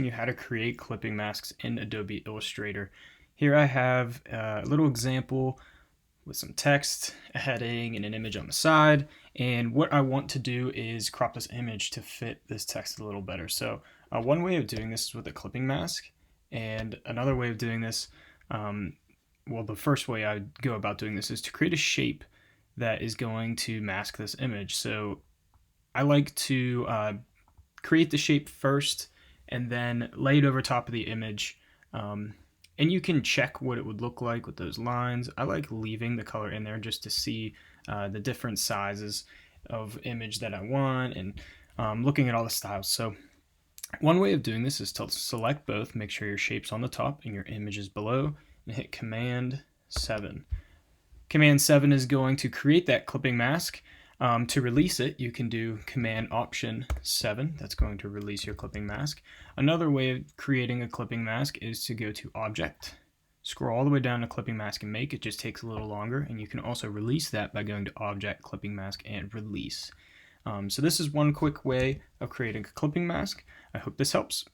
You how to create clipping masks in Adobe Illustrator. Here I have a little example with some text, a heading, and an image on the side. And what I want to do is crop this image to fit this text a little better. So one way of doing this is with a clipping mask, and another way of doing this, well, the first way I would go about doing this is to create a shape that is going to mask this image. So I like to create the shape first and then lay it over top of the image. And you can check what it would look like with those lines. I like leaving the color in there just to see the different sizes of image that I want, and looking at all the styles. So one way of doing this is to select both, make sure your shape's on the top and your image is below, and hit Command 7. Command 7 is going to create that clipping mask. To release it, you can do Command Option 7. That's going to release your clipping mask. Another way of creating a clipping mask is to go to Object, scroll all the way down to Clipping Mask and Make. It just takes a little longer, and you can also release that by going to Object, Clipping Mask, and Release. So this is one quick way of creating a clipping mask. I hope this helps.